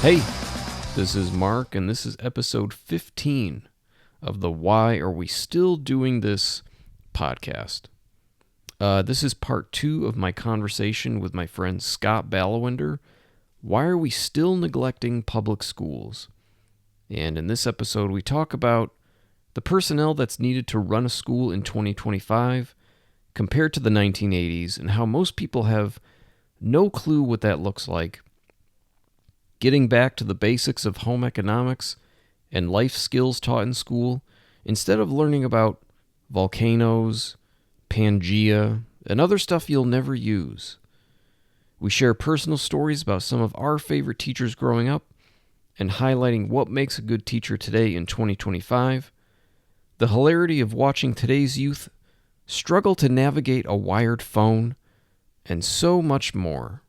Hey, this is Mark, and this is episode 15 of the Why Are We Still Doing This podcast. This is part 2 of my conversation with my friend Scott Balawender. Why are we still neglecting public schools? And in this episode, we talk about the personnel that's needed to run a school in 2025 compared to the 1980s and how most people have no clue what that looks like. Getting back to the basics of home economics and life skills taught in school instead of learning about volcanoes, Pangea, and other stuff you'll never use. We share personal stories about some of our favorite teachers growing up and highlighting what makes a good teacher today in 2025, the hilarity of watching today's youth struggle to navigate a wired phone, and so much more.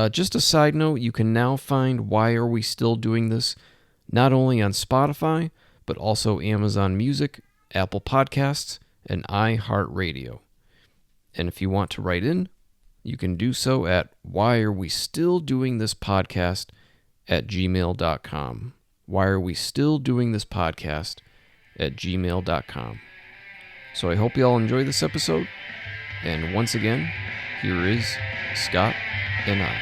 Just a side note, you can now find Why Are We Still Doing This not only on Spotify, but also Amazon Music, Apple Podcasts, and iHeartRadio. And if you want to write in, you can do so at whyarewestilldoingthispodcast@gmail.com. whyarewestilldoingthispodcast@gmail.com. So I hope you all enjoy this episode. And once again, here is Scott and I.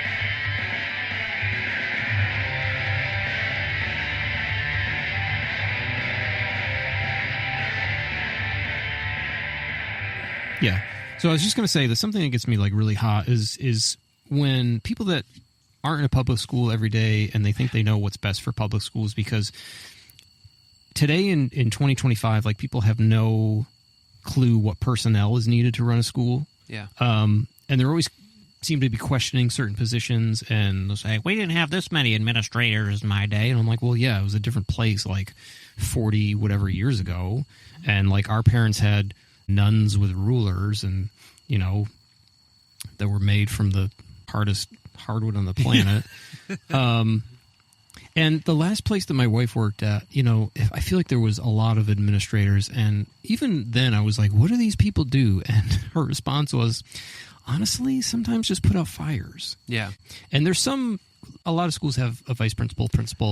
Yeah. So I was just going to say that something that gets me like really hot is when people that aren't in a public school every day and they think they know what's best for public schools, because today in 2025, like people have no clue what personnel is needed to run a school. Yeah. And they're always seem to be questioning certain positions, and they'll say, we didn't have this many administrators in my day. And I'm like, well, yeah, it was a different place like 40 whatever years ago. And like our parents had nuns with rulers and, you know, that were made from the hardest hardwood on the planet. And the last place that my wife worked at, you know, I feel like there was a lot of administrators. And even then I was like, what do these people do? And her response was, honestly, sometimes just put out fires. Yeah. And a lot of schools have a vice principal,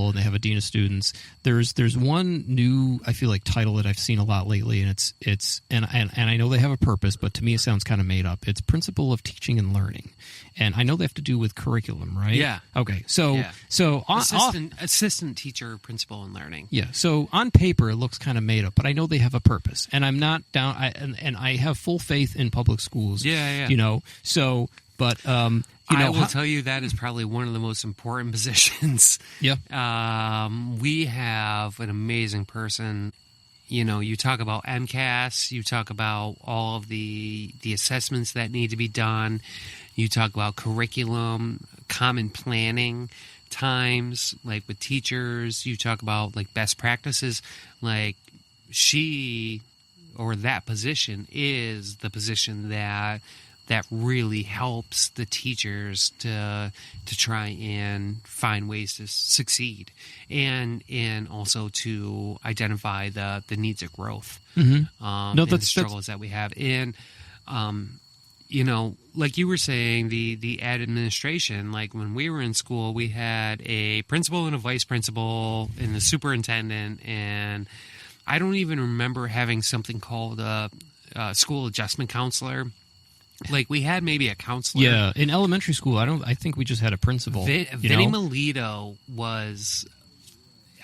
and they have a dean of students. There's one new, I feel like, title that I've seen a lot lately, and it's I know they have a purpose, but to me it sounds kind of made up. It's principal of teaching and learning, and I know they have to do with curriculum, right? Yeah. Okay. So assistant teacher, principal, and learning. Yeah. So on paper it looks kind of made up, but I know they have a purpose, and I'm not down. And I have full faith in public schools. Yeah. You know. So, but I will tell you that is probably one of the most important positions. Yeah. We have an amazing person. You know, you talk about MCAS, you talk about all of the assessments that need to be done. You talk about curriculum, common planning times, like with teachers. You talk about like best practices. Like that position is the position that really helps the teachers to try and find ways to succeed, and also to identify the needs of growth, and the struggles that we have. And you know, like you were saying, the administration, like when we were in school, we had a principal and a vice principal and the superintendent, and I don't even remember having something called a school adjustment counselor. Like we had maybe a counselor. Yeah, in elementary school, I think we just had a principal. Vinny Melito was.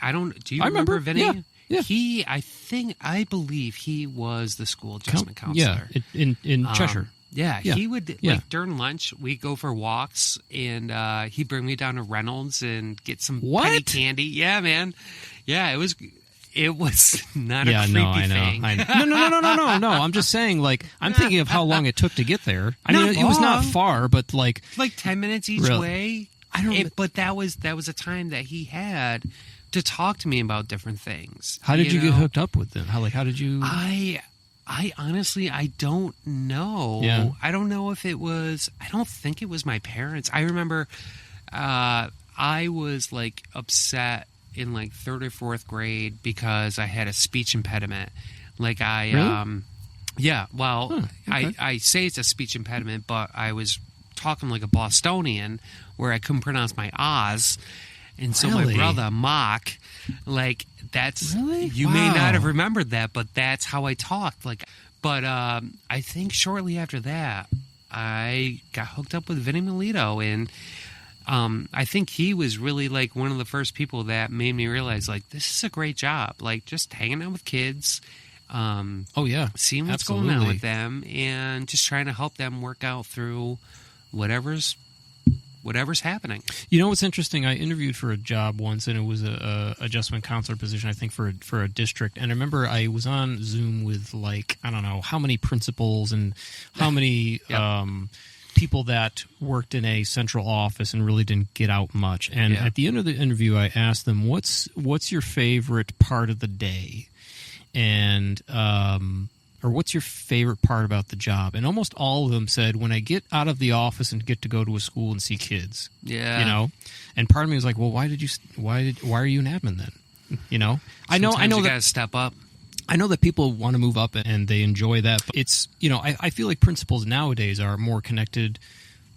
Do you remember Vinny? Yeah. I believe he was the school adjustment counselor. Yeah, in Cheshire. Yeah, he would like during lunch we'd go for walks, and he'd bring me down to Reynolds and get some penny candy. Yeah, man. Yeah, it was. It was not a creepy thing. No. I'm just saying, like, I'm thinking of how long it took to get there. I mean, it was not far, but like 10 minutes each way. But that was a time that he had to talk to me about different things. How did you get hooked up with them? How did you? I honestly, I don't know. Yeah. I don't know if it was. I don't think it was my parents. I remember, I was like upset in like third or fourth grade because I had a speech impediment. Like I, really? yeah. Well, okay. I say it's a speech impediment, but I was talking like a Bostonian, where I couldn't pronounce my Oz. And so my Really? brother, Mock, like, that's... Really? You may Wow. not have remembered that, but that's how I talked. But I think shortly after that, I got hooked up with Vinny Melito, and I think he was really, like, one of the first people that made me realize, like, this is a great job. Like, just hanging out with kids, Oh, yeah. seeing what's going Absolutely. on with them, and just trying to help them work out through whatever's happening. You know what's interesting? I interviewed for a job once, and it was a adjustment counselor position, I think, for a district. And I remember I was on Zoom with, like, I don't know how many principals and how many Yep. people that worked in a central office and really didn't get out much. And Yeah. at the end of the interview, I asked them, "What's your favorite part of the day?" And or what's your favorite part about the job? And almost all of them said, when I get out of the office and get to go to a school and see kids. Yeah. You know? And part of me was like, well, why are you an admin then? You know? I know you that got to step up. I know that people want to move up and they enjoy that, but it's, you know, I feel like principals nowadays are more connected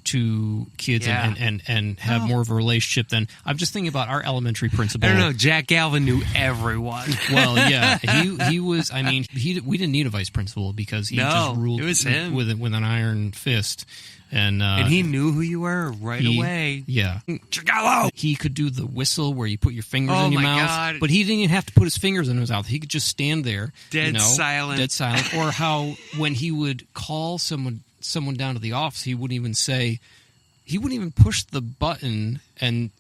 to kids Yeah. and have more of a relationship than I'm just thinking about our elementary principal. I don't know. Jack Galvin knew everyone. Well, yeah, he was. I mean, we didn't need a vice principal because he No, just ruled it was him. with an iron fist, and He knew who you were right away. Yeah, Chicago! he could do the whistle where you put your fingers Oh in your my mouth, God. but he didn't even have to put his fingers in his mouth. He could just stand there, Dead silent. dead silent. Or how when he would call someone down to the office, he wouldn't even push the button and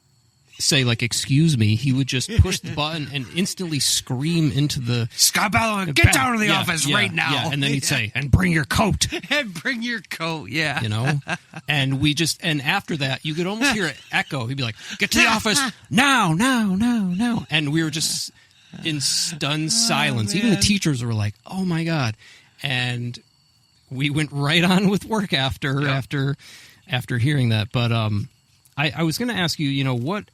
say, like, excuse me. He would just push the button and instantly scream into the... Scott Balawender, get down to the Yeah, office yeah, right now. Yeah. And then he'd say, and bring your coat, and bring your coat. Yeah. you know? And after that, you could almost hear it echo. He'd be like, get to the office now. And we were just in stunned silence. Even the man. teachers were like, oh my God. And we went right on with work after hearing that. But I was going to ask you, you know, what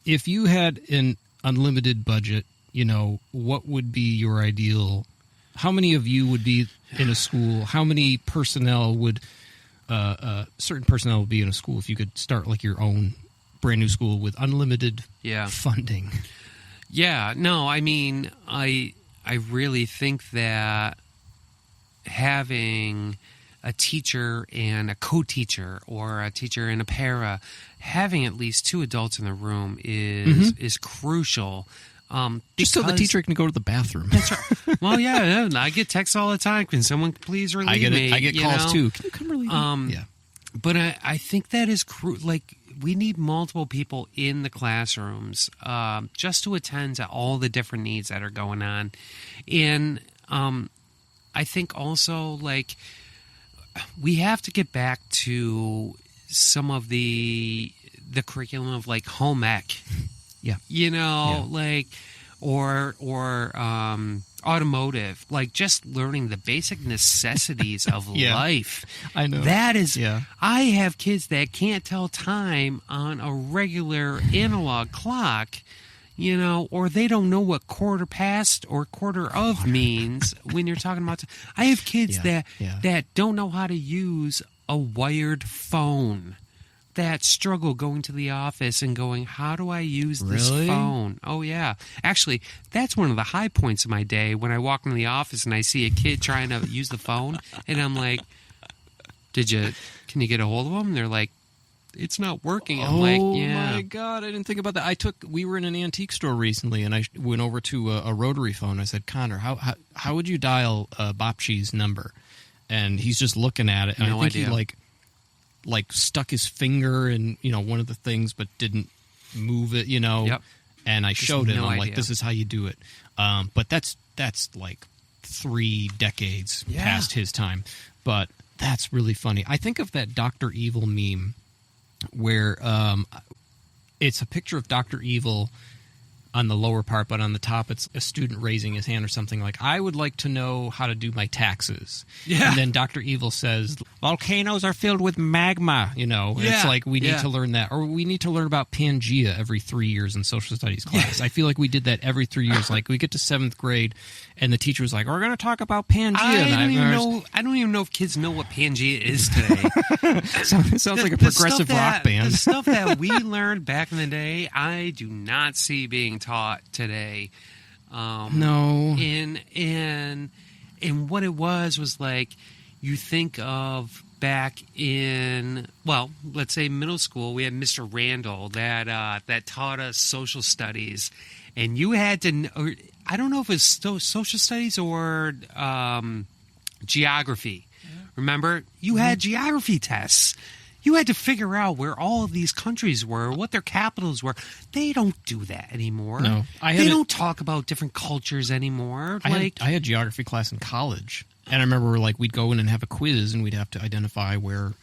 if you had an unlimited budget, you know, what would be your ideal? How many of you would be in a school? How many personnel would certain personnel would be in a school if you could start like your own brand new school with unlimited funding? Yeah. No, I mean, I really think that having a teacher and a co-teacher or a teacher and a para, having at least two adults in the room is crucial. Just so the teacher can go to the bathroom. That's right. Well, yeah, I get texts all the time. Can someone please relieve me? I get you calls know? too. Can you come relieve me? Yeah. But I think that is like we need multiple people in the classrooms just to attend to all the different needs that are going on. And I think also, like, we have to get back to some of the curriculum of, like, home ec. Yeah. You know, like, or automotive, like just learning the basic necessities of life. I know. That is, Yeah. I have kids that can't tell time on a regular analog clock, you know, or they don't know what quarter past or quarter of means when you're talking about. I have kids that don't know how to use a wired phone, that struggle going to the office and going, how do I use this phone? Oh, yeah. Actually, that's one of the high points of my day when I walk into the office and I see a kid trying to use the phone, and I'm like, can you get a hold of them? And they're like, it's not working. I'm like, yeah. Oh my God, I didn't think about that. We were in an antique store recently, and I went over to a rotary phone. I said, Connor, how would you dial Bopshi's number? And he's just looking at it. And No I think idea. he like stuck his finger in, you know, one of the things, but didn't move it, you know. Yep. And I showed him. no I'm like, idea. this is how you do it. But that's like 3 decades past his time. But that's really funny. I think of that Dr. Evil meme where it's a picture of Dr. Evil on the lower part, but on the top it's a student raising his hand or something like, I would like to know how to do my taxes. Yeah. And then Dr. Evil says, volcanoes are filled with magma, It's Yeah, like we need yeah. to learn that. Or we need to learn about Pangea every 3 years in social studies class. I feel like we did that every 3 years. Like we get to 7th grade and the teacher was like, we're going to talk about Pangea. I don't even know if kids know what Pangea is today. It sounds like a progressive rock band. The stuff that we learned back in the day, I do not see being taught today. No. And what it was like, you think of back in, well, let's say middle school, we had Mr. Randall that taught us social studies, and you had to, or, I don't know if it was social studies or geography. Remember, you had geography tests. You had to figure out where all of these countries were, what their capitals were. They don't do that anymore. No, they don't talk about different cultures anymore. I had geography class in college, and I remember like we'd go in and have a quiz, and we'd have to identify where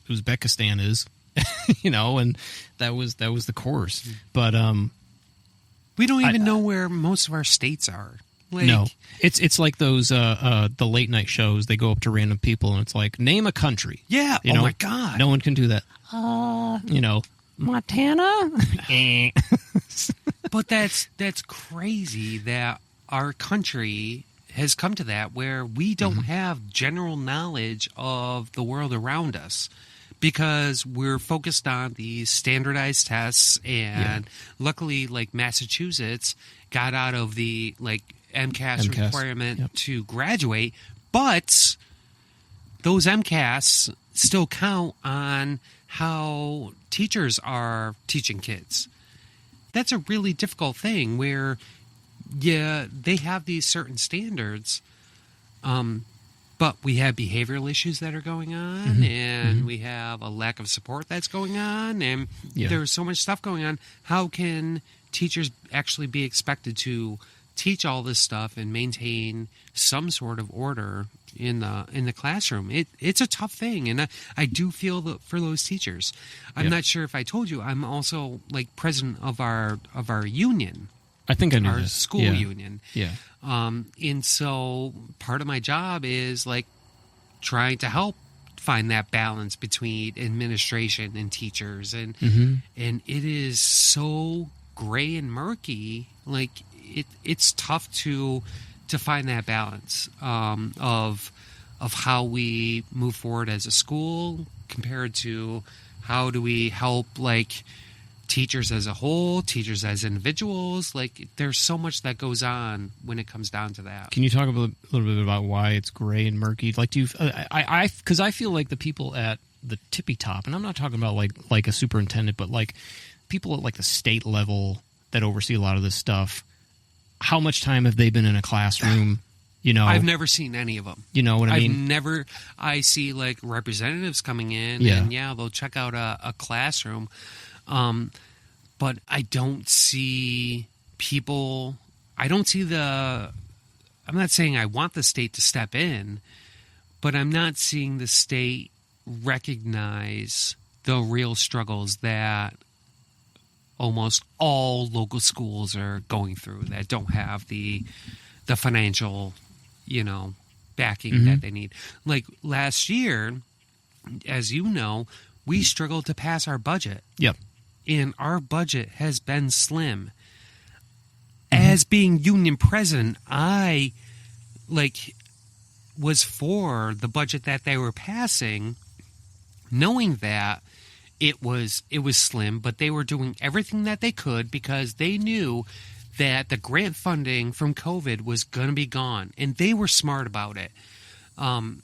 Uzbekistan is, and that was the course. But we don't even know where most of our states are. Like, no, it's like those the late night shows. They go up to random people and it's like, name a country. Yeah. Oh my God. No one can do that. Montana. But that's crazy that our country has come to that where we don't have general knowledge of the world around us. Because we're focused on these standardized tests, and luckily, like Massachusetts got out of the MCAS requirement to graduate, but those MCAS still count on how teachers are teaching kids. That's a really difficult thing where, they have these certain standards, but we have behavioral issues that are going on, and we have a lack of support that's going on, and there's so much stuff going on. How can teachers actually be expected to teach all this stuff and maintain some sort of order in the classroom? It's a tough thing, and I do feel for those teachers. I'm not sure if I told you, I'm also president of our union. I think I knew our this. school union. Yeah. And so part of my job is trying to help find that balance between administration and teachers, and it is so gray and murky. It's tough to find that balance of how we move forward as a school compared to how do we help teachers as a whole, teachers as individuals. There's so much that goes on when it comes down to that. Can you talk a little bit about why it's gray and murky? Do you? Because I feel like the people at the tippy top, and I'm not talking about like a superintendent, but people at the state level that oversee a lot of this stuff. How much time have they been in a classroom? I've never seen any of them. You know what I mean? I see representatives coming in, and they'll check out a classroom. But I don't see people. I'm not saying I want the state to step in, but I'm not seeing the state recognize the real struggles that almost all local schools are going through that don't have the financial, backing that they need. Last year, as you know, we struggled to pass our budget. Yep. And our budget has been slim. As being union president, I was for the budget that they were passing, knowing that it was slim, but they were doing everything that they could because they knew that the grant funding from COVID was going to be gone, and they were smart about it. And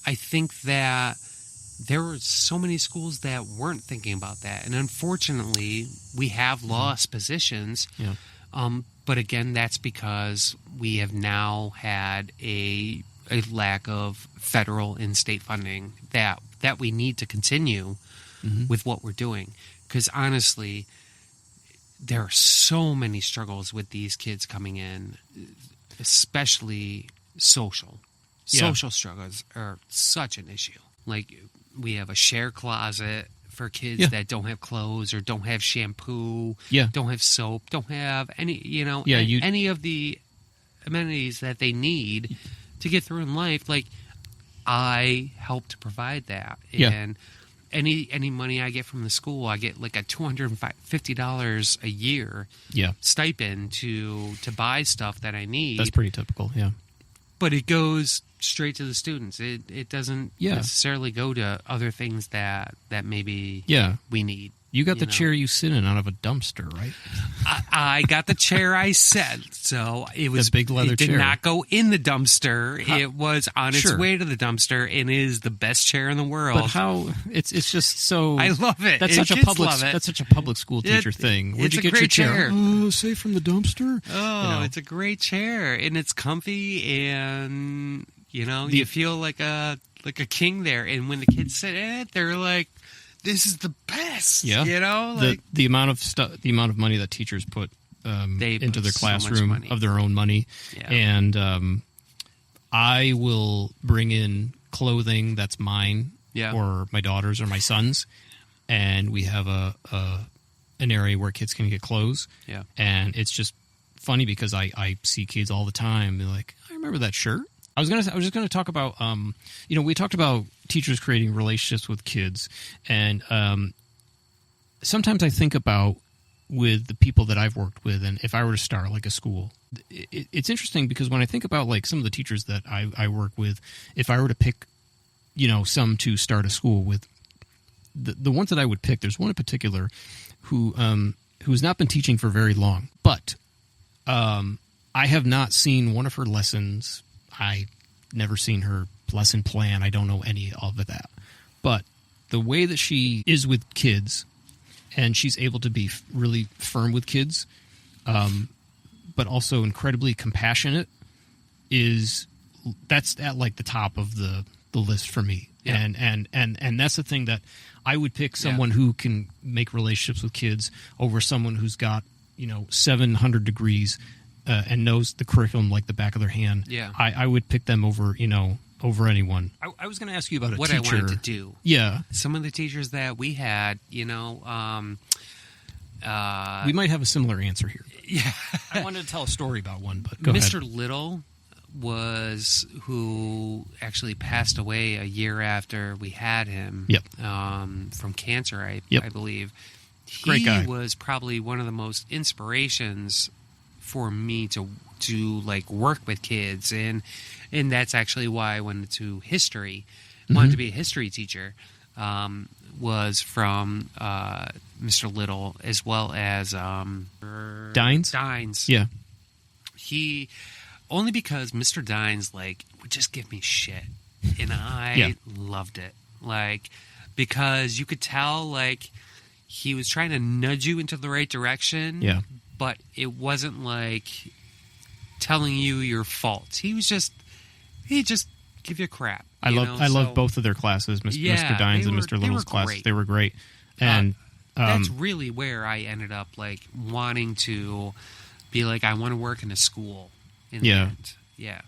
I think that there were so many schools that weren't thinking about that. And unfortunately, we have lost positions. Yeah. But again, that's because we have now had a lack of federal and state funding that we need to continue with what we're doing. Because honestly, there are so many struggles with these kids coming in, especially social. Social struggles are such an issue. We have a share closet for kids that don't have clothes or don't have shampoo, don't have soap, don't have any, any of the amenities that they need to get through in life. I help to provide that. Yeah. And any money I get from the school, I get like a $250 a year Yeah. stipend to buy stuff that I need. That's pretty typical. Yeah. But it goes straight to the students. It doesn't Yeah. necessarily go to other things that maybe Yeah. we need. You got the know. chair you sit in out of a dumpster, right? I got the chair I said, so it was The big leather it did chair. not go in the dumpster. It was on its Sure. way to the dumpster, and it is the best chair in the world. But how it's just so. I love it. That's And such a kids public. love it. That's such a public school teacher thing. Where'd it's you a get your great chair? chair. Oh, safe from the dumpster. Oh, it's a great chair, and it's comfy, and you feel like a king there. And when the kids sit in it, they're like, "This is the best." Yeah. Like the amount of money that teachers put They into put their so much classroom money. of their own money, Yeah. and I will bring in clothing that's mine, Yeah. or my daughter's or my son's, and we have an area where kids can get clothes. Yeah. And it's just funny because I see kids all the time be like, I remember that shirt. I was just gonna talk about we talked about teachers creating relationships with kids, and sometimes I think about with the people that I've worked with, and if I were to start like a school, it's interesting because when I think about like some of the teachers that I work with, if I were to pick some to start a school with, the ones that I would pick, there's one in particular who's not been teaching for very long, but I have not seen one of her lessons. I never seen her lesson plan. I don't know any of that. But the way that she is with kids, and she's able to be really firm with kids, but also incredibly compassionate, that's at like the top of the list for me. Yeah. And that's the thing that I would pick someone who can make relationships with kids over someone who's got 700 degrees and knows the curriculum like the back of their hand. Yeah. I would pick them over anyone. I was going to ask you about what teacher. I wanted to do. Yeah. Some of the teachers that we had, We might have a similar answer here. yeah. I wanted to tell a story about one, but go Mr. ahead. Little was who actually passed away a year after we had him. Yep. From cancer, I believe. Great guy. He was probably one of the most inspirations for me to like work with kids, and that's actually why I went into history. Wanted to be a history teacher. Was from Mr. Little as well as Dines? Dines. Yeah. He only because Mr. Dines would just give me shit, and I loved it. Because you could tell he was trying to nudge you into the right direction. Yeah. But it wasn't telling you your faults. He'd just give you crap. I love both of their classes, Mr. Dines and Mr. Little's class. Great. They were great. And that's really where I ended up wanting to be I want to work in a school. In the end. Yeah.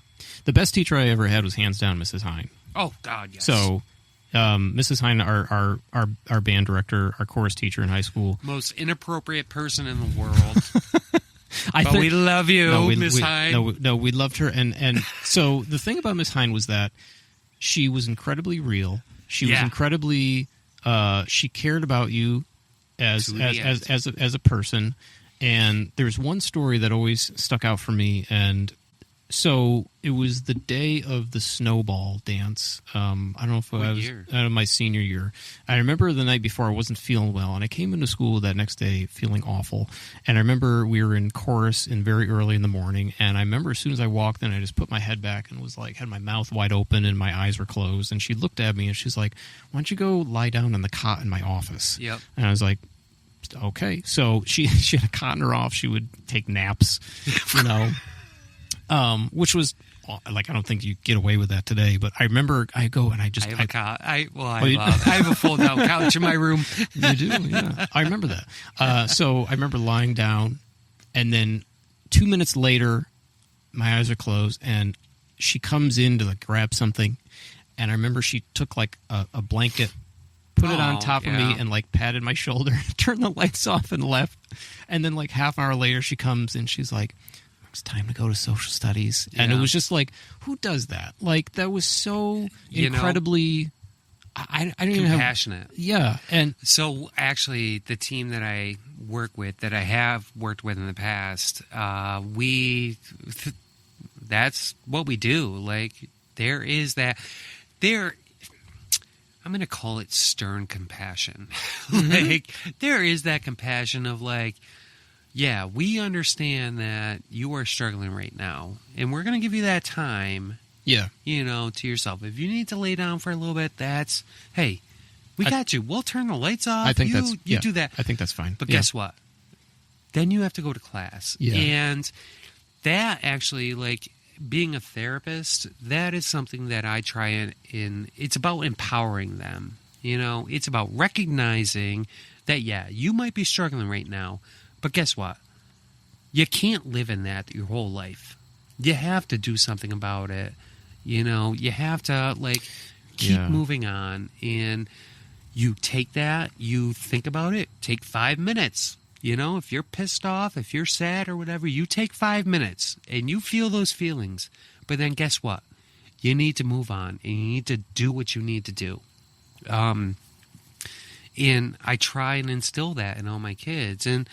The best teacher I ever had was hands down Mrs. Hine. Oh God, yes. So Mrs. Hine, our band director, our chorus teacher in high school, most inappropriate person in the world. But we love you, Miss Hine. No, we loved her, and so the thing about Miss Hine was that she was incredibly real. She was incredibly. She cared about you as a person, and there's one story that always stuck out for me, and so it was the day of the snowball dance. I don't know if I was out of my senior year. I remember the night before I wasn't feeling well, and I came into school that next day feeling awful. And I remember we were in chorus and very early in the morning, and I remember as soon as I walked in, I just put my head back and was had my mouth wide open and my eyes were closed. And she looked at me and she's like, "Why don't you go lie down on the cot in my office?" Yep. And I was like, "Okay." So she had a cot in her off. She would take naps, which was I don't think you get away with that today. But I remember I go and I have a cot. I have a fold down couch in my room. You do, yeah. I remember that. So I remember lying down, and then 2 minutes later, my eyes are closed, and she comes in to grab something, and I remember she took a blanket, put it on top of me, and patted my shoulder, turned the lights off, and left. And then half an hour later, she comes and she's like, it's time to go to social studies. And it was just like, who does that? Like, that was so incredibly... I don't even have... Compassionate. Yeah. And so, actually, the team that I work with, that I have worked with in the past, that's what we do. Like, there is that... I'm going to call it stern compassion. Like, there is that compassion of like, yeah, we understand that you are struggling right now, and we're going to give you that time, to yourself. If you need to lay down for a little bit, hey, we got you. We'll turn the lights off. I think you do that. I think that's fine. But guess what? Then you have to go to class. Yeah. And that actually, like, being a therapist, that is something that I try and it's about empowering them. It's about recognizing that, you might be struggling right now, but guess what? You can't live in that your whole life. You have to do something about it. You have to, like, keep moving on. And you take that, you think about it, take 5 minutes. If you're pissed off, if you're sad or whatever, you take 5 minutes and you feel those feelings. But then guess what? You need to move on and you need to do what you need to do. And I try and instill that in all my kids. And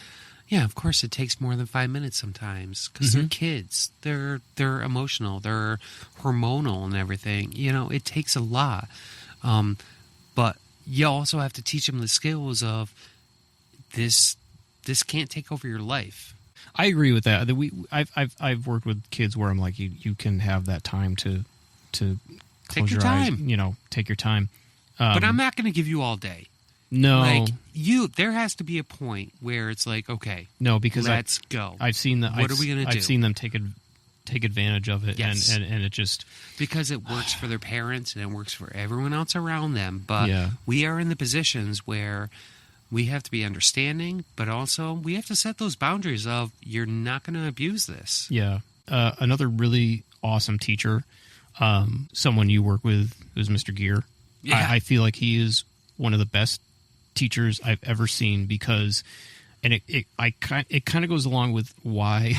yeah, of course, it takes more than 5 minutes sometimes because they're kids. They're emotional. They're hormonal and everything. It takes a lot. But you also have to teach them the skills of this can't take over your life. I agree with that. I've worked with kids where I'm like, you can have that time to close your eyes, take your time. But I'm not going to give you all day. No, like there has to be a point where it's like, okay, no, because let's go. I've seen that. What are we going to do? I've seen them take advantage of it, yes. and it just because it works for their parents and it works for everyone else around them. But we are in the positions where we have to be understanding, but also we have to set those boundaries of you're not going to abuse this. Yeah. Another really awesome teacher, someone you work with, is Mr. Gear. Yeah. I feel like he is one of the best teachers I've ever seen because, and it kind of goes along with why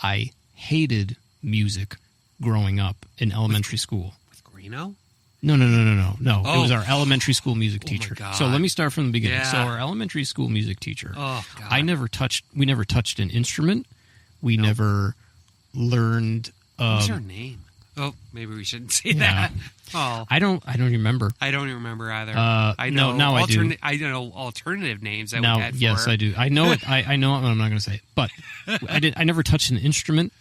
I hated music growing up in elementary school. With Greeno? No. Oh. It was our elementary school music teacher. My God. So let me start from the beginning. Yeah. So our elementary school music teacher. Oh, God. We never touched an instrument. We never learned. What's her name? Oh, maybe we shouldn't say that. Oh, I don't remember. I don't even remember either. I know now I do. I know alternative names that now, we had. Yes, for I do. I know it. I know it. I'm not going to say it, but I never touched an instrument.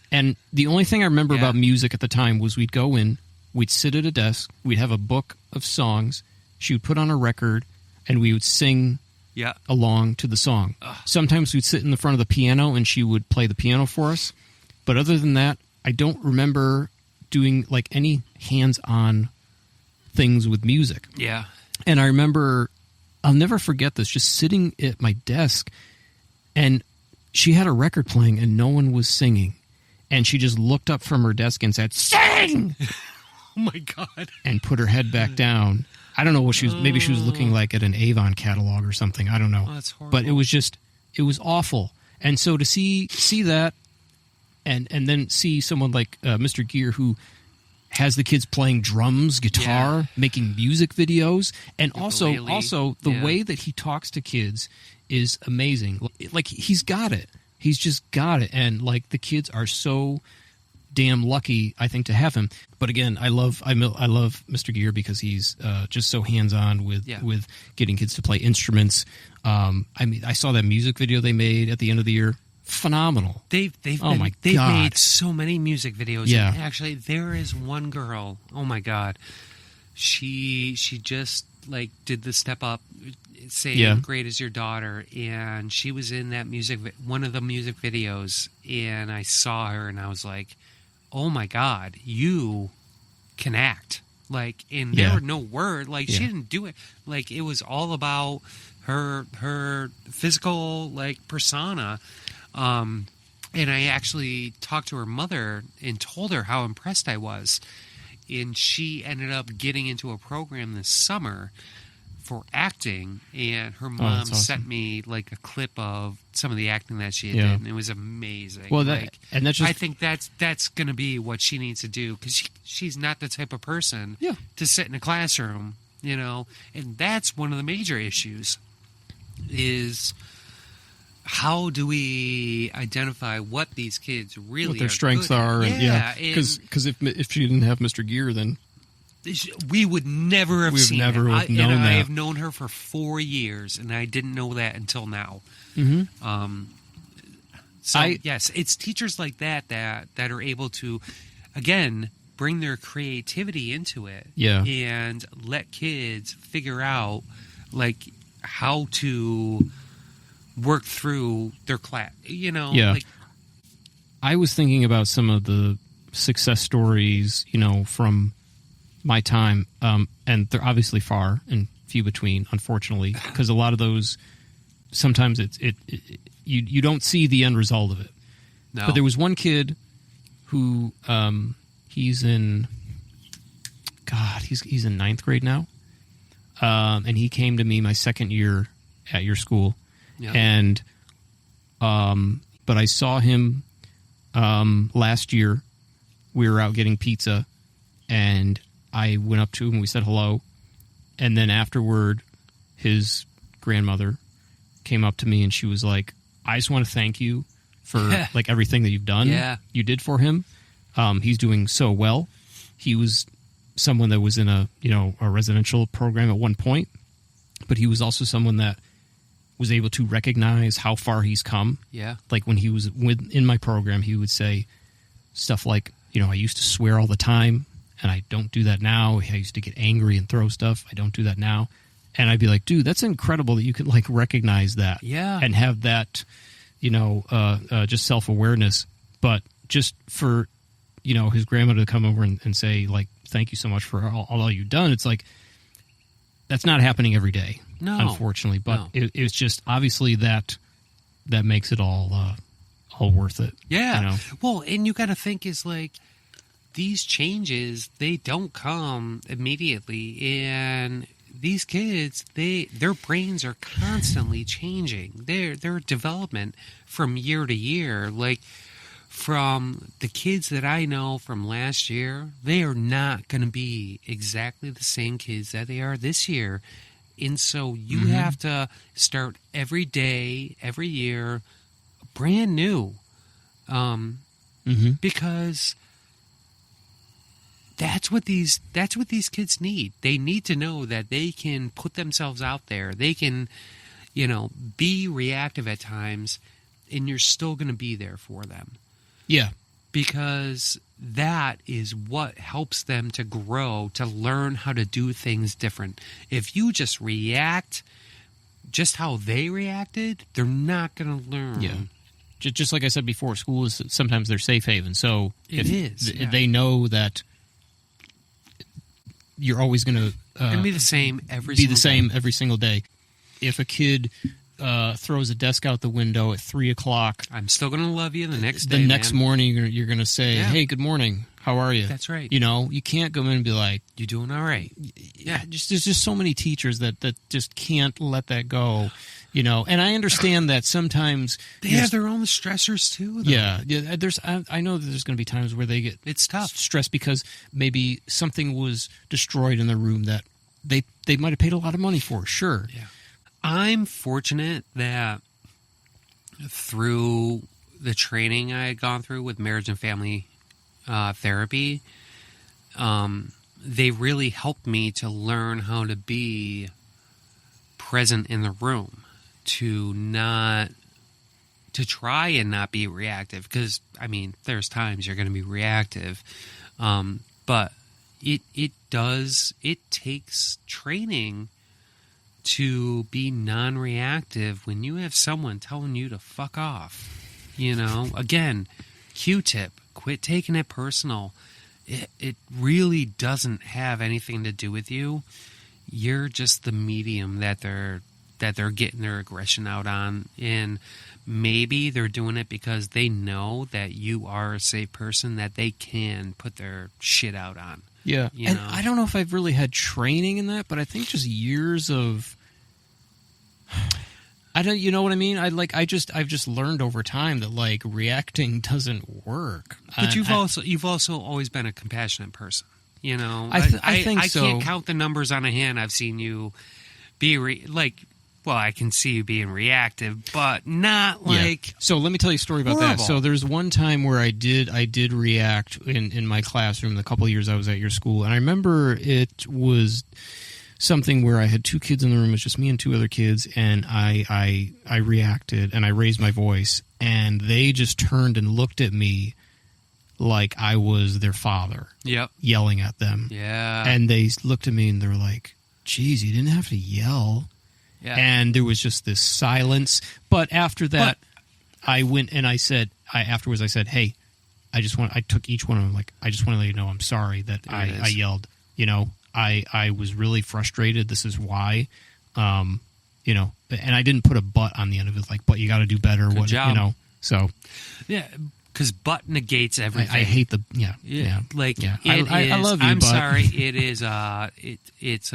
And the only thing I remember about music at the time was we'd go in. We'd sit at a desk. We'd have a book of songs. She would put on a record, and we would sing along to the song. Ugh. Sometimes we'd sit in the front of the piano, and she would play the piano for us. But other than that, I don't remember doing like any hands-on things with music. Yeah. And I remember, I'll never forget this, just sitting at my desk, and she had a record playing, and no one was singing. And she just looked up from her desk and said, "Sing!" Oh my God. And put her head back down. I don't know what she was, maybe she was looking like at an Avon catalog or something. I don't know. Oh, that's horrible. But it was awful. And so to see that and then see someone like Mr. Gear who has the kids playing drums, guitar, making music videos, and also the way that he talks to kids is amazing. Like he's got it. He's just got it. And like the kids are so damn lucky, I think, to have him. But again, I love Mr. Gear because he's just so hands-on with getting kids to play instruments. I saw that music video they made at the end of the year. Phenomenal. They've made so many music videos. Yeah. And actually, there is one girl. Oh my God, she just like did the Step Up, saying "Great as your daughter," and she was in that one of the music videos, and I saw her, and I was like, oh my God, you can act. Like, and there were no words. Like, she didn't do it. Like, it was all about her physical, like, persona. And I actually talked to her mother and told her how impressed I was. And she ended up getting into a program this summer for acting, and her mom that's awesome. sent me like a clip of some of the acting that she had Yeah. did, and it was amazing. Well, like, that's just, I think that's going to be what she needs to do, because she's not the type of person Yeah. to sit in a classroom, you know, and that's one of the major issues is how do we identify what these kids really what their are strengths good at? are, and yeah, because if she didn't have Mr. Gear, then we would never have We would seen never it. have known I that. have known her for 4 years, and I didn't know that until now. Mm-hmm. So yes, it's teachers like that are able to, again, bring their creativity into it, and let kids figure out like how to work through their class. You know, like, I was thinking about some of the success stories, you know, from my time, and they're obviously far and few between, unfortunately, because a lot of those, sometimes you don't see the end result of it. No. But there was one kid who he's in ninth grade now, and he came to me my second year at your school, and but I saw him last year. We were out getting pizza, and I went up to him, we said hello, and then afterward, his grandmother came up to me and she was like, I just want to thank you for like everything that you've done. You did for him. He's doing so well. He was someone that was in a residential program at one point, but he was also someone that was able to recognize how far he's come. Yeah. Like when he was in my program, he would say stuff like, I used to swear all the time, and I don't do that now. I used to get angry and throw stuff. I don't do that now. And I'd be like, dude, that's incredible that you can like recognize that. Yeah. And have that, just self-awareness. But just for, his grandmother to come over and say, like, thank you so much for all you've done. It's like, that's not happening every day, unfortunately. But it's just obviously that makes it all worth it. Yeah. Well, and you got to think is like, these changes, they don't come immediately, and these kids, their brains are constantly changing. Their development from year to year, like from the kids that I know from last year, they are not going to be exactly the same kids that they are this year. And so you have to start every day, every year, brand new, because that's what these kids need. They need to know that they can put themselves out there. They can, be reactive at times, and you're still going to be there for them. Yeah. Because that is what helps them to grow, to learn how to do things different. If you just react just how they reacted, they're not going to learn. Yeah. Just like I said before, school is sometimes their safe haven. So if they know that you're always going to be the same every single day. If a kid throws a desk out the window at 3:00, I'm still going to love you the next day. The next morning, you're going to say, "Hey, good morning. How are you?" That's right. You can't go in and be like, "You doing all right?" Yeah. There's just so many teachers that just can't let that go. And I understand that sometimes they have their own stressors too. Though. Yeah. I know that there's going to be times where they get stressed because maybe something was destroyed in the room that they might have paid a lot of money for. Sure. Yeah. I'm fortunate that through the training I had gone through with marriage and family therapy, they really helped me to learn how to be present in the room, to try and not be reactive, because there's times you're going to be reactive, but it takes training to be non-reactive when you have someone telling you to fuck off. Again, Q-tip, quit taking it personal. It really doesn't have anything to do with you. You're just the medium that they're getting their aggression out on, and maybe they're doing it because they know that you are a safe person that they can put their shit out on. Yeah. You And know? I don't know if I've really had training in that, but I think just years of I don't, you know what I mean? I've just learned over time that like reacting doesn't work. But you've also always been a compassionate person. You know, I think I so. can't count the numbers on a hand. I've seen you be well, I can see you being reactive, but not like. Yeah. So let me tell you a story about horrible. that. So there's one time where I did react in my classroom the couple of years I was at your school, and I remember it was something where I had two kids in the room. It was just me and two other kids, and I reacted and I raised my voice, and they just turned and looked at me like I was their father. Yep. Yelling at them. Yeah. And they looked at me and they were like, "Geez, you didn't have to yell." Yeah. And there was just this silence. But after that, I went and I said, afterwards I said, "Hey, I took each one of them, like, I just want to let you know I'm sorry that I yelled. You know, I was really frustrated. This is why, you know," and I didn't put a but on the end of it, like, "But you got to do better." Good job. You know, so. Yeah. Because but negates everything. I hate the, Like, yeah. I love you, I'm but. sorry. It is, it's,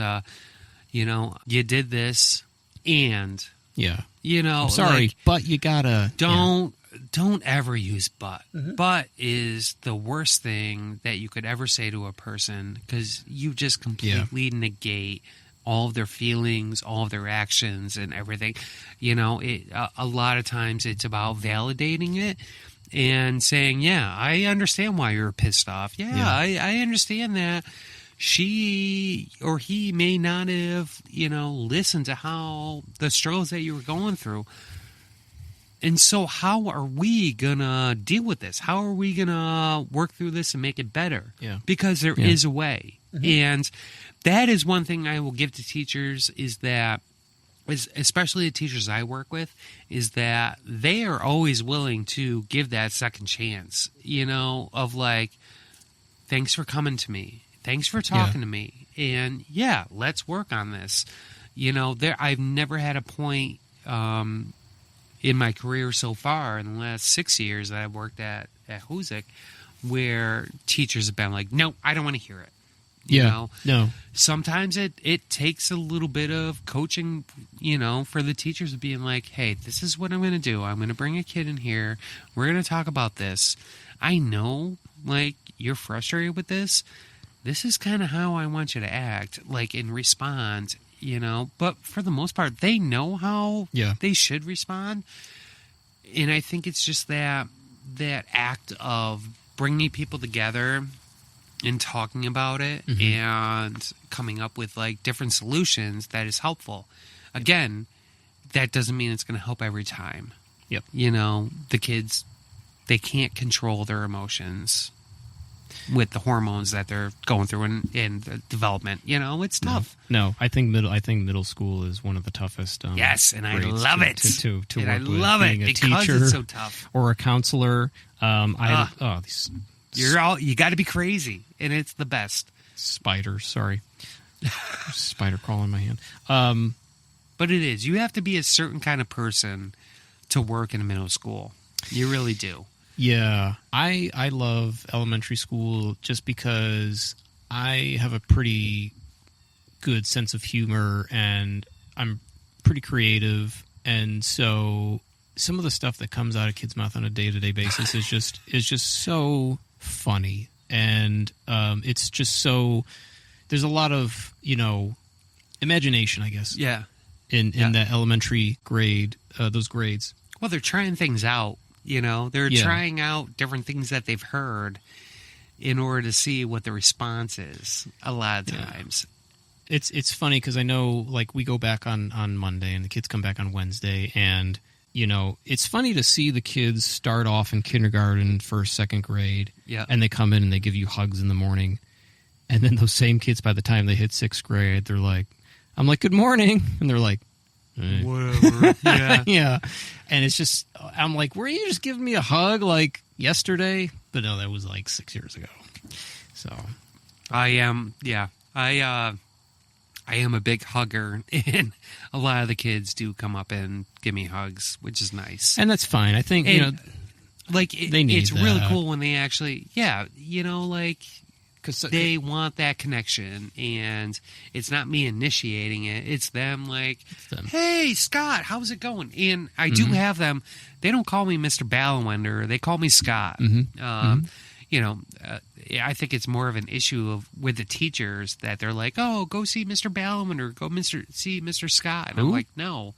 you know, you did this and, Yeah. you know. I'm sorry, like, but you gotta. don't ever use but. But is the worst thing that you could ever say to a person because you just completely negate all of their feelings, all of their actions, and everything. You know, a lot of times it's about validating it and saying, "Yeah, I understand why you're pissed off. Yeah. I understand that." She or he may not have, you know, listened to how the struggles that you were going through. And so how are we going to deal with this? How are we going to work through this and make it better? Yeah. Because there is a way. And that is one thing I will give to teachers is that, especially the teachers I work with, is that they are always willing to give that second chance, you know, of like, "Thanks for coming to me. Thanks for talking to me. And let's work on this." You know, I've never had a point in my career so far in the last 6 years that I've worked at Hoosick where teachers have been like, "No, I don't want to hear it." You know? No. Sometimes it takes a little bit of coaching, you know, for the teachers of being like, "Hey, this is what I'm going to do. I'm going to bring a kid in here. We're going to talk about this. I know, like, you're frustrated with this. This is kind of how I want you to act, like, and respond, you know." But for the most part, they know how they should respond. And I think it's just that act of bringing people together and talking about it and coming up with, like, different solutions that is helpful. Again, that doesn't mean it's going to help every time. Yep. You know, the kids, they can't control their emotions with the hormones that they're going through in the development. You know, it's tough. No, I think middle school is one of the toughest. Yes, and I love it. To and work I with. love it Being a because teacher it's so tough. or a counselor. These You got to be crazy, and it's the best. spiders. Sorry, spider crawling in my hand. But it is. You have to be a certain kind of person to work in a middle school. You really do. Yeah, I love elementary school just because I have a pretty good sense of humor and I'm pretty creative, and so some of the stuff that comes out of kids' mouth on a day-to-day basis is just so funny, and it's just so there's a lot of, you know, imagination, I guess. Yeah. In that elementary grade, those grades. Well, they're trying things out. You know, they're trying out different things that they've heard in order to see what the response is a lot of times. It's funny because I know, like, we go back on Monday and the kids come back on Wednesday, and, you know, it's funny to see the kids start off in kindergarten, first, second grade, and they come in and they give you hugs in the morning, and then those same kids, by the time they hit sixth grade, they're like, I'm like, "Good morning," and they're like, whatever. Yeah. And it's just, I'm like, were you just giving me a hug like yesterday? But no, that was like 6 years ago. So I am a big hugger, and a lot of the kids do come up and give me hugs, which is nice. And that's fine. I think, and, you know, like, they need it's really that. cool when they actually, you know, like, because they want that connection, and it's not me initiating it. It's them like, hey, Scott, how's it going? And I do have them. They don't call me Mr. Balawender. They call me Scott. You know, I think it's more of an issue with the teachers that they're like, oh, go see Mr. Balawender, go see Mr. Scott. And I'm like, no,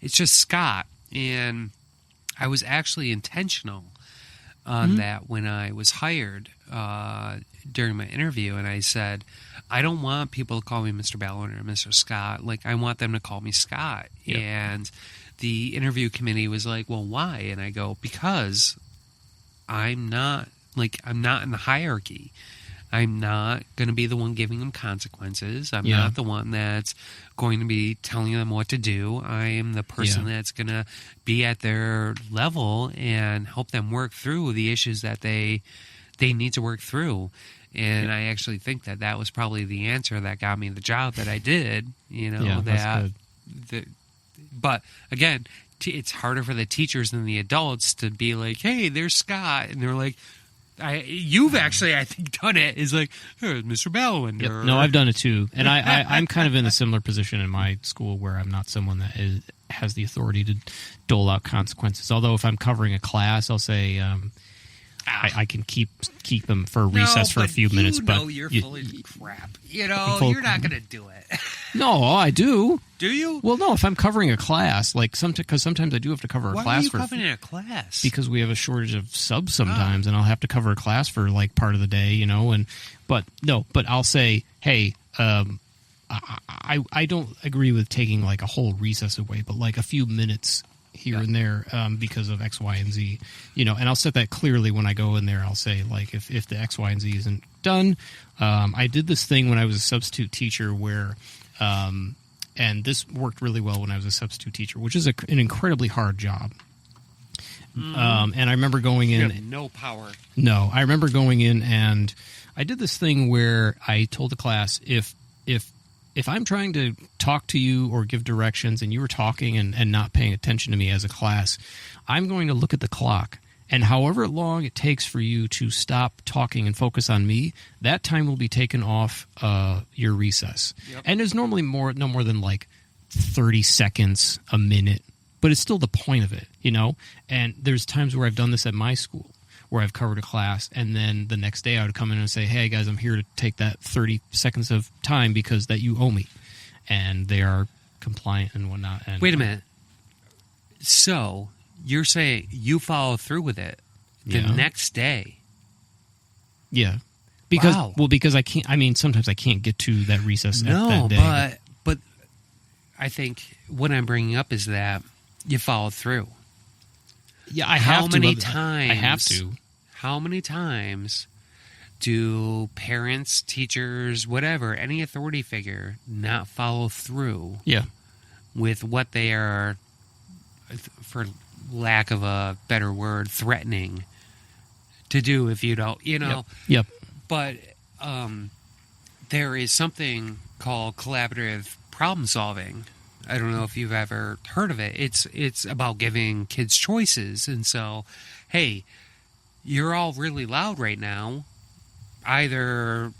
it's just Scott. And I was actually intentional on that when I was hired during my interview, and I said, I don't want people to call me Mr. Balawender or Mr. Scott. Like, I want them to call me Scott. Yep. And the interview committee was like, well, why? And I go, because I'm not in the hierarchy. I'm not going to be the one giving them consequences. I'm not the one that's going to be telling them what to do. I am the person that's going to be at their level and help them work through the issues that they need to work through. And I actually think that was probably the answer that got me the job that I did. You know, that's good. But again, it's harder for the teachers than the adults to be like, hey, there's Scott. And they're like, you've actually, I think, done it. Is like, oh, Mr. Balawender. Yep. No, I've done it too, and I'm kind of in a similar position in my school where I'm not someone that has the authority to dole out consequences. Although if I'm covering a class, I'll say I can keep them for recess for a few minutes. But you're full of crap. You know, you're not going to do it. No, I do. Do you? Well, no. If I'm covering a class, like because sometimes I do have to cover a class. Why are you covering a class? Because we have a shortage of subs sometimes, and I'll have to cover a class for like part of the day, you know. But I'll say, hey, I don't agree with taking like a whole recess away, but like a few minutes here and there because of X, Y, and Z, you know. And I'll set that clearly when I go in there. I'll say like if the X, Y, and Z isn't done. I did this thing when I was a substitute teacher where. And this worked really well when I was a substitute teacher, which is an incredibly hard job. And I remember going in. You have no power. No, I remember going in, and I did this thing where I told the class if I'm trying to talk to you or give directions, and you were talking and not paying attention to me as a class, I'm going to look at the clock. And however long it takes for you to stop talking and focus on me, that time will be taken off your recess. Yep. And it's normally no more than like 30 seconds, a minute. But it's still the point of it, you know? And there's times where I've done this at my school, where I've covered a class, and then the next day I would come in and say, hey, guys, I'm here to take that 30 seconds of time because that you owe me. And they are compliant and whatnot. And, wait a minute. So... you're saying you follow through with it the next day? Yeah. Because I can't. I mean, sometimes I can't get to that recess at that day. But I think what I'm bringing up is that you follow through. Yeah, I have to. How many times? I have to. How many times do parents, teachers, whatever, any authority figure not follow through? Yeah. With what they are, for lack of a better word, threatening to do if you don't, you know. Yep. But there is something called collaborative problem solving. I don't know if you've ever heard of it. It's about giving kids choices. And so, hey, you're all really loud right now. Either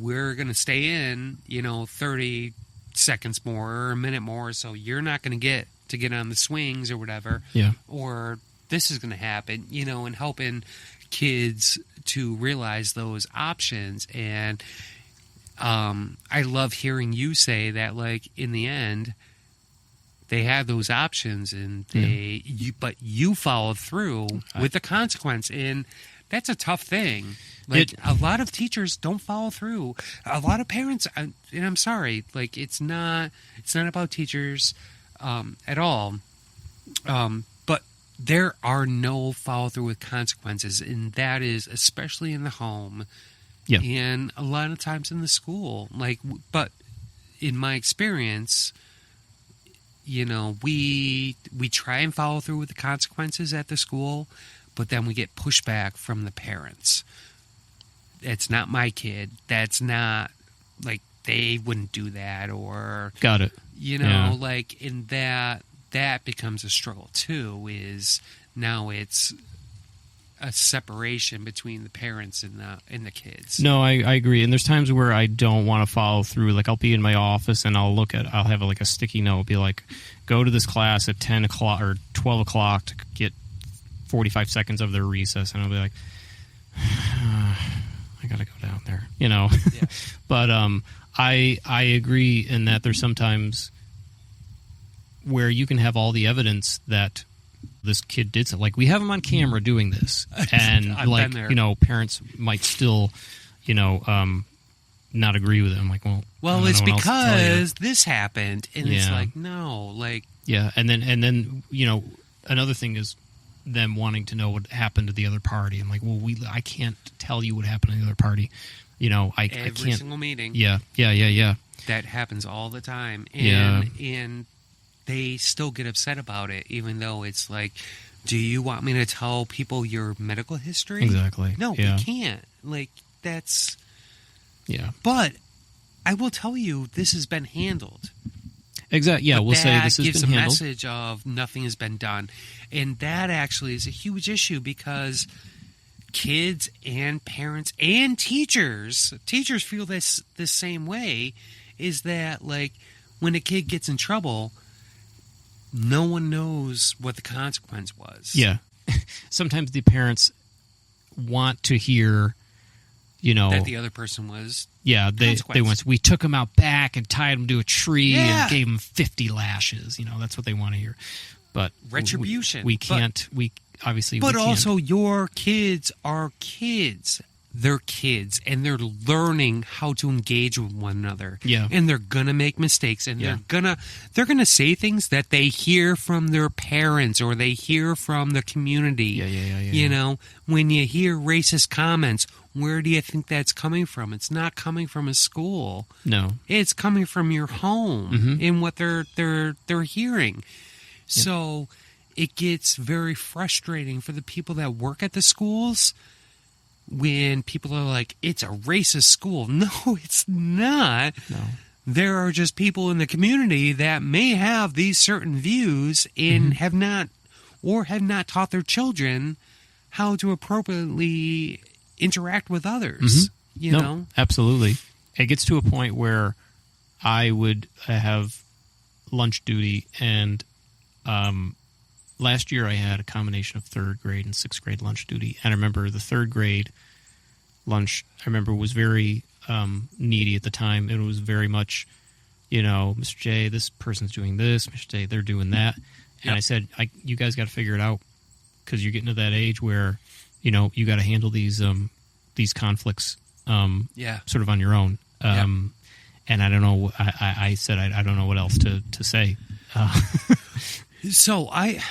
we're going to stay in, 30 seconds more or a minute more, so you're not going to get on the swings or whatever. Yeah. Or this is going to happen, and helping kids to realize those options. And I love hearing you say that, like, in the end, they have those options, and but you follow through with the consequence, and that's a tough thing. Like, a lot of teachers don't follow through. A lot of parents, and I'm sorry, like, it's not about teachers at all. But there are no follow through with consequences, and that is especially in the home, and a lot of times in the school. Like, but in my experience, we try and follow through with the consequences at the school, but then we get pushback from the parents. It's not my kid. That's not, like, they wouldn't do that, or got it. Like, in that becomes a struggle too. Is now it's a separation between the parents and the kids. No, I agree. And there's times where I don't want to follow through. Like, I'll be in my office and I'll have like a sticky note, be like, go to this class at 10 o'clock or 12 o'clock to get 45 seconds of their recess. And I'll be like, I got to go down there, Yeah. But I agree in that there's sometimes where you can have all the evidence that this kid did something. Like, we have him on camera doing this, and I've been there. Parents might still, not agree with it. I'm like, well, it's because this happened, and it's like, no, like, yeah, and then another thing is them wanting to know what happened to the other party. I'm like, well, I can't tell you what happened to the other party. I can't. Every single meeting. Yeah. That happens all the time, and they still get upset about it, even though it's like, do you want me to tell people your medical history? Exactly. No, we can't. Like, that's... Yeah. But I will tell you, this has been handled. Exactly. Yeah, we'll say this has been handled. That gives a message of nothing has been done. And that actually is a huge issue because kids and parents and teachers feel the same way, is that, like, when a kid gets in trouble, no one knows what the consequence was. Yeah. Sometimes the parents want to hear, that the other person was. Yeah, they want. We took him out back and tied him to a tree and gave him 50 lashes. That's what they want to hear. But retribution. We can't. Obviously. But we can't. Also, your kids are kids. They're kids, and they're learning how to engage with one another. Yeah. And they're gonna make mistakes, and they're gonna say things that they hear from their parents or they hear from the community. Yeah. When you hear racist comments, where do you think that's coming from? It's not coming from a school. No. It's coming from your home and what they're hearing. Yep. So it gets very frustrating for the people that work at the schools when people are like, it's a racist school. No, it's not. No. There are just people in the community that may have these certain views and have not taught their children how to appropriately interact with others. No, absolutely. It gets to a point where I would have lunch duty, and last year I had a combination of 3rd grade and 6th grade lunch duty. And I remember the 3rd grade lunch, was very needy at the time. It was very much, Mr. J, this person's doing this. Mr. J, they're doing that. And I said, you guys got to figure it out, because you're getting to that age where, you got to handle these conflicts sort of on your own. And I don't know, I said I don't know what else to say. So I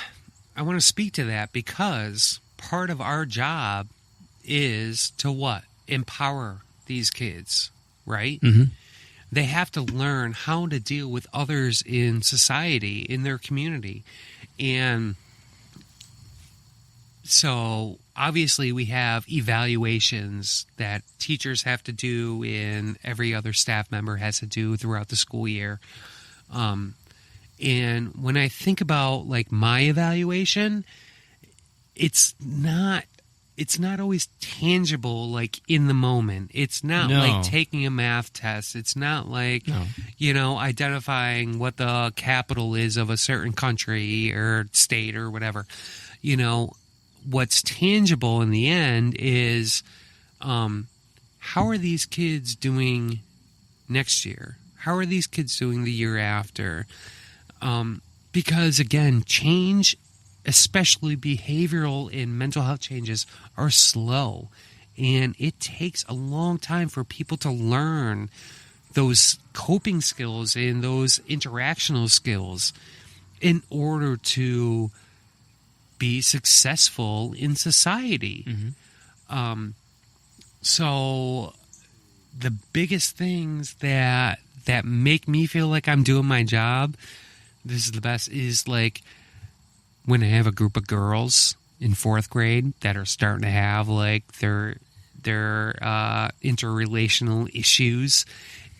want to speak to that, because part of our job is to what? Empower these kids, right? Mm-hmm. They have to learn how to deal with others in society, in their community. And so obviously we have evaluations that teachers have to do and every other staff member has to do throughout the school year. And when I think about, like, my evaluation, it's not always tangible, like, in the moment. It's not like taking a math test. It's not like, identifying what the capital is of a certain country or state or whatever. What's tangible in the end is, how are these kids doing next year? How are these kids doing the year after? Because, again, change, especially behavioral and mental health changes, are slow. And it takes a long time for people to learn those coping skills and those interactional skills in order to be successful in society. So the biggest things that make me feel like I'm doing my job, this is the best, is like when I have a group of girls in 4th grade that are starting to have like their interrelational issues,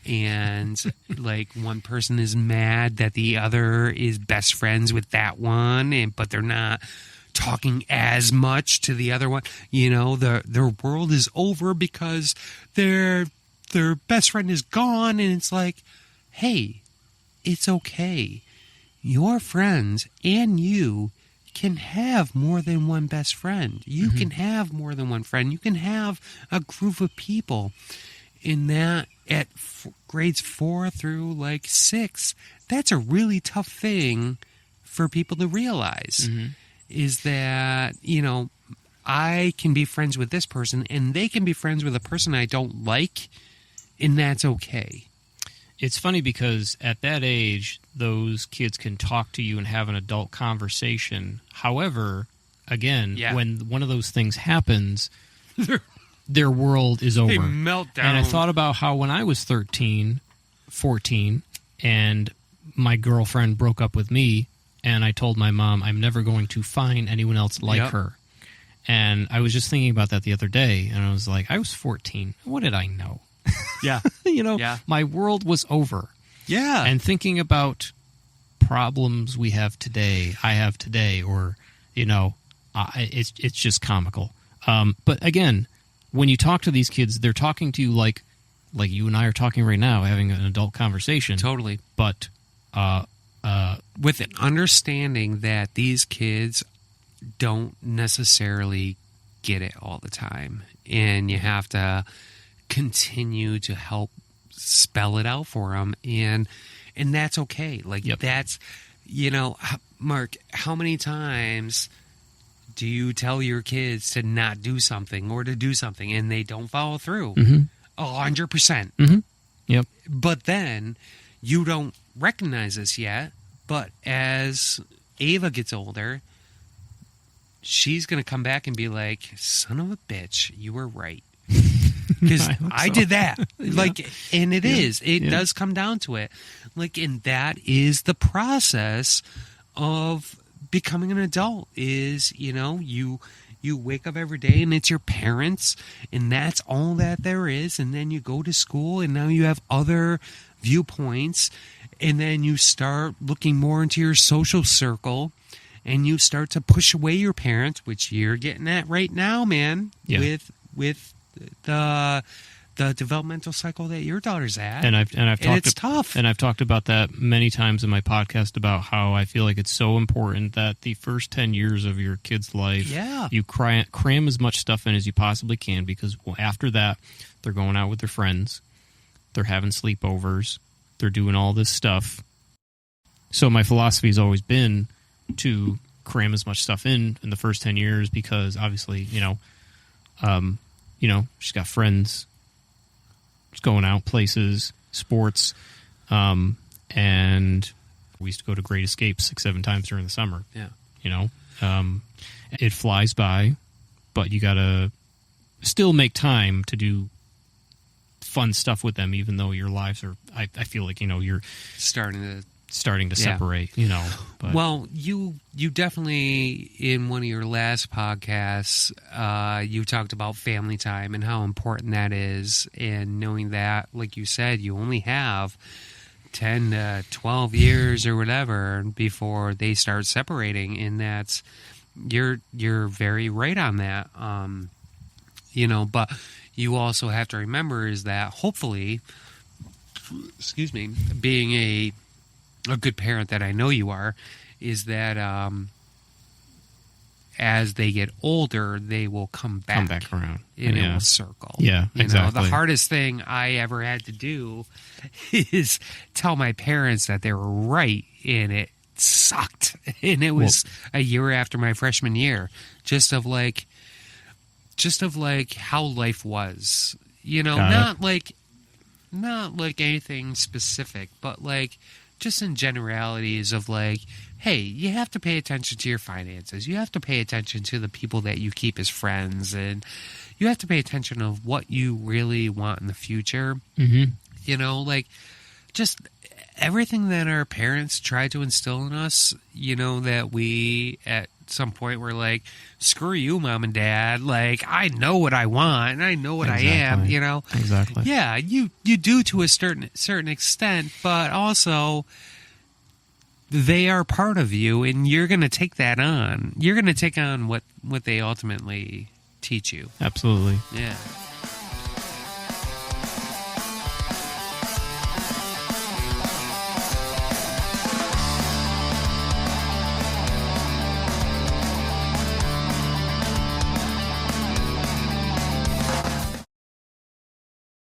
and like one person is mad that the other is best friends with that one, but they're not talking as much to the other one. You know, their world is over because their best friend is gone, and it's like, hey, it's okay. Your friends and you can have more than one best friend. You can have more than one friend. You can have a group of people. In that, at grades 4 through like 6, that's a really tough thing for people to realize. Is that, you know, I can be friends with this person and they can be friends with a person I don't like, and that's okay. It's funny because at that age, those kids can talk to you and have an adult conversation. However, again, when one of those things happens, their world is over. They melt down. And I thought about how when I was 13, 14, and my girlfriend broke up with me, and I told my mom I'm never going to find anyone else like her. And I was just thinking about that the other day, and I was like, I was 14. What did I know? Yeah. You know, my world was over. Yeah. And thinking about problems we have today, I have today, or, you know, it's just comical. But again, when you talk to these kids, they're talking to you like you and I are talking right now, having an adult conversation. Totally. But with an understanding that these kids don't necessarily get it all the time, and you have to continue to help spell it out for them, and that's okay. Like that's, you know, Mark, how many times do you tell your kids to not do something or to do something and they don't follow through? 100%. Yep. But then you don't recognize this yet, but as Ava gets older, she's going to come back and be like, son of a bitch, you were right. Because I did that. Like, and it is. It does come down to it. Like, and that is the process of becoming an adult is, you know, you wake up every day and it's your parents and that's all that there is. And then you go to school and now you have other viewpoints. And then you start looking more into your social circle and you start to push away your parents, which you're getting at right now, man, with the developmental cycle that your daughter's at, and I've talked, it's tough. And I've talked about that many times in my podcast about how I feel like it's so important that the first 10 years of your kid's life, you cram as much stuff in as you possibly can, because after that, they're going out with their friends, they're having sleepovers, they're doing all this stuff. So my philosophy has always been to cram as much stuff in the first 10 years, because obviously, you know, she's got friends, just going out places, sports, and we used to go to Great Escape 6-7 times during the summer. Yeah. You know, it flies by, but you got to still make time to do fun stuff with them, even though your lives are, I feel like, you know, you're starting to separate, you know. But. Well, you definitely, in one of your last podcasts, you talked about family time and how important that is, and knowing that, like you said, you only have 10 to 12 years or whatever before they start separating, and that's, you're very right on that. You know, but you also have to remember is that hopefully, being a good parent that I know you are, is that as they get older, they will come back around in a circle. Yeah, exactly. You know, the hardest thing I ever had to do is tell my parents that they were right, and it sucked. And it was a year after my freshman year, just of like how life was. You know, not like anything specific, but like just in generalities of like, hey, you have to pay attention to your finances. You have to pay attention to the people that you keep as friends, and you have to pay attention of what you really want in the future. Mm-hmm. You know, like just everything that our parents tried to instill in us, you know, that we at some point were like, screw you, mom and dad. Like, I know what I want and I know what I am, you know? Exactly. Yeah, you do to a certain extent, but also they are part of you, and you're going to take that on. You're going to take on what they ultimately teach you. Absolutely. Yeah.